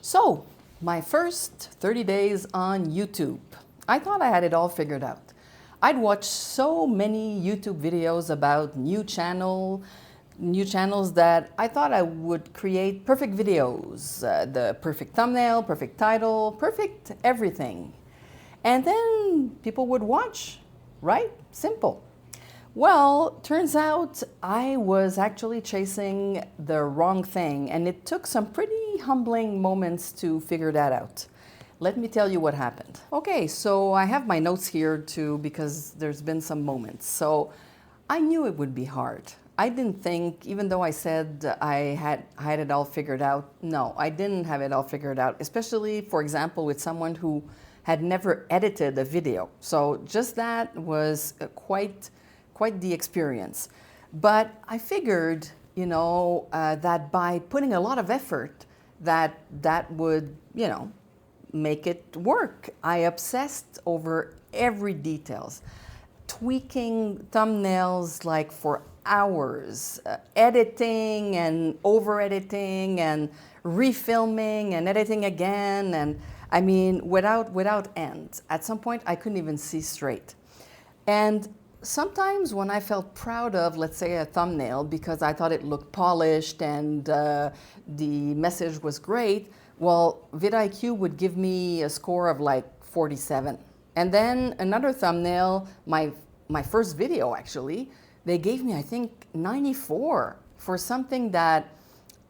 So, my first 30 days on YouTube. I thought I had it all figured out. I'd watched so many YouTube videos about new channels that I thought I would create perfect videos, the perfect thumbnail, perfect title, perfect everything. And then people would watch, right? Simple. Well, turns out I was actually chasing the wrong thing, and it took some pretty humbling moments to figure that out. Let me tell you what happened. Okay, so I have my notes here too because there's been some moments. So I knew it would be hard. I didn't think, even though I said I had it all figured out, no, I didn't have it all figured out, especially, for example, with someone who had never edited a video. So just that was quite the experience. But I figured, that by putting a lot of effort, that would, make it work. I obsessed over every details, tweaking thumbnails like for hours, editing and over-editing and refilming and editing again, and I mean, without end. At some point, I couldn't even see straight. And sometimes when I felt proud of, let's say, a thumbnail because I thought it looked polished and the message was great, well, vidIQ would give me a score of like 47. And then another thumbnail, my first video actually, they gave me, I think, 94 for something that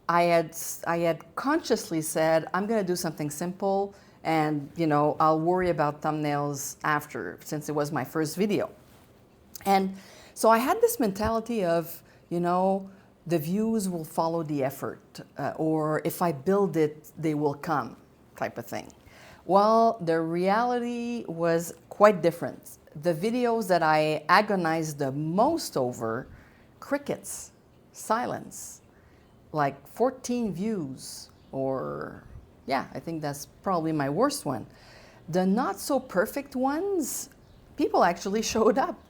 I had consciously said, I'm going to do something simple and, I'll worry about thumbnails after, since it was my first video. And so I had this mentality of, the views will follow the effort, or if I build it, they will come, type of thing. Well, the reality was quite different. The videos that I agonized the most over, crickets, silence, like 14 views, or yeah, I think that's probably my worst one. The not so perfect ones, people actually showed up.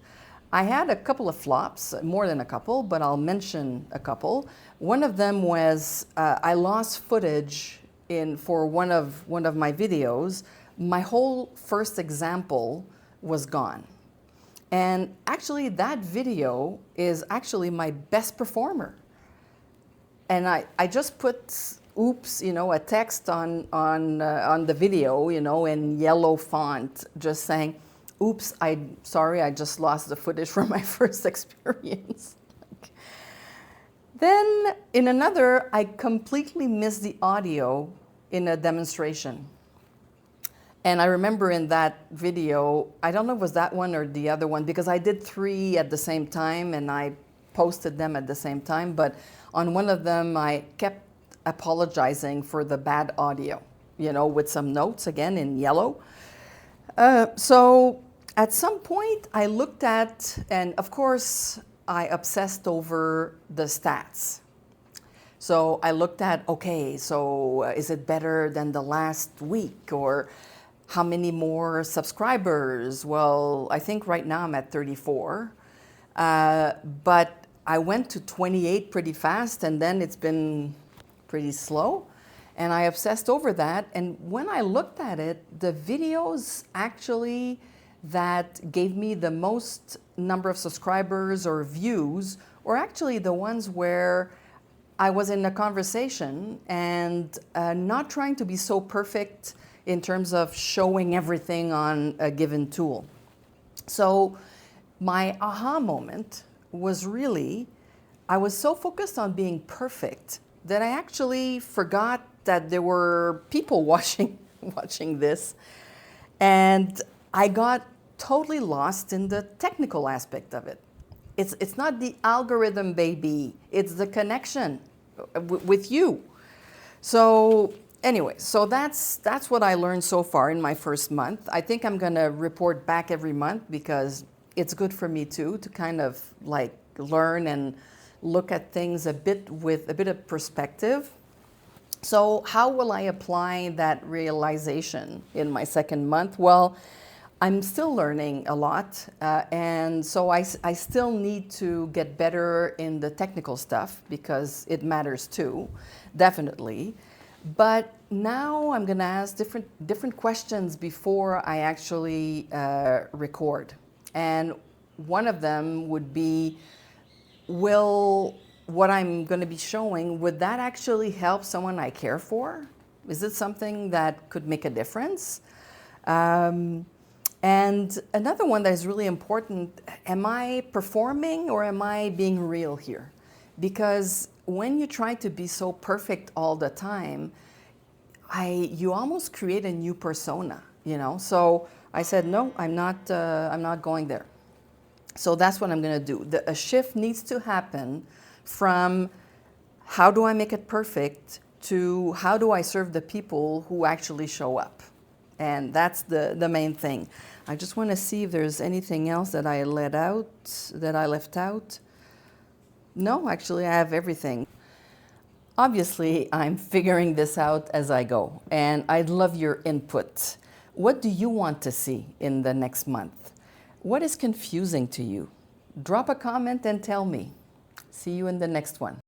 I had a couple of flops, more than a couple, but I'll mention a couple. One of them was I lost footage for one of my videos. My whole first example was gone. And actually that video is actually my best performer. And I just put oops, a text on the video, in yellow font, just saying, oops, sorry, I just lost the footage from my first experience. Then in another, I completely missed the audio in a demonstration. And I remember in that video, I don't know if it was that one or the other one, because I did 3 at the same time and I posted them at the same time. But on one of them, I kept apologizing for the bad audio, with some notes, again, in yellow. So at some point I looked at, and of course I obsessed over the stats. So I looked at, okay, so is it better than the last week, or how many more subscribers? Well, I think right now I'm at 34, but I went to 28 pretty fast, and then it's been pretty slow. And I obsessed over that. And when I looked at it, the videos actually that gave me the most number of subscribers or views were actually the ones where I was in a conversation and not trying to be so perfect in terms of showing everything on a given tool. So my aha moment was really, I was so focused on being perfect that I actually forgot that there were people watching this, and I got totally lost in the technical aspect of it. It's not the algorithm, baby. It's the connection with you. So anyway, so that's what I learned so far in my first month. I think I'm gonna report back every month because it's good for me too, to kind of like learn and look at things with a bit of perspective. So how will I apply that realization in my second month? Well, I'm still learning a lot, and so I still need to get better in the technical stuff because it matters too, definitely. But now I'm going to ask different questions before I actually record. And one of them would be, will what I'm going to be showing, would that actually help someone I care for? Is it something that could make a difference? And another one that is really important, am I performing or am I being real here? Because when you try to be so perfect all the time, you almost create a new persona, you know? So I said, no, I'm not going there. So that's what I'm going to do. A shift needs to happen from how do I make it perfect to how do I serve the people who actually show up. And that's the main thing. I just want to see if there's anything else that I left out. No, actually I have everything. Obviously, I'm figuring this out as I go, and I'd love your input. What do you want to see in the next month? What is confusing to you? Drop a comment and tell me. See you in the next one.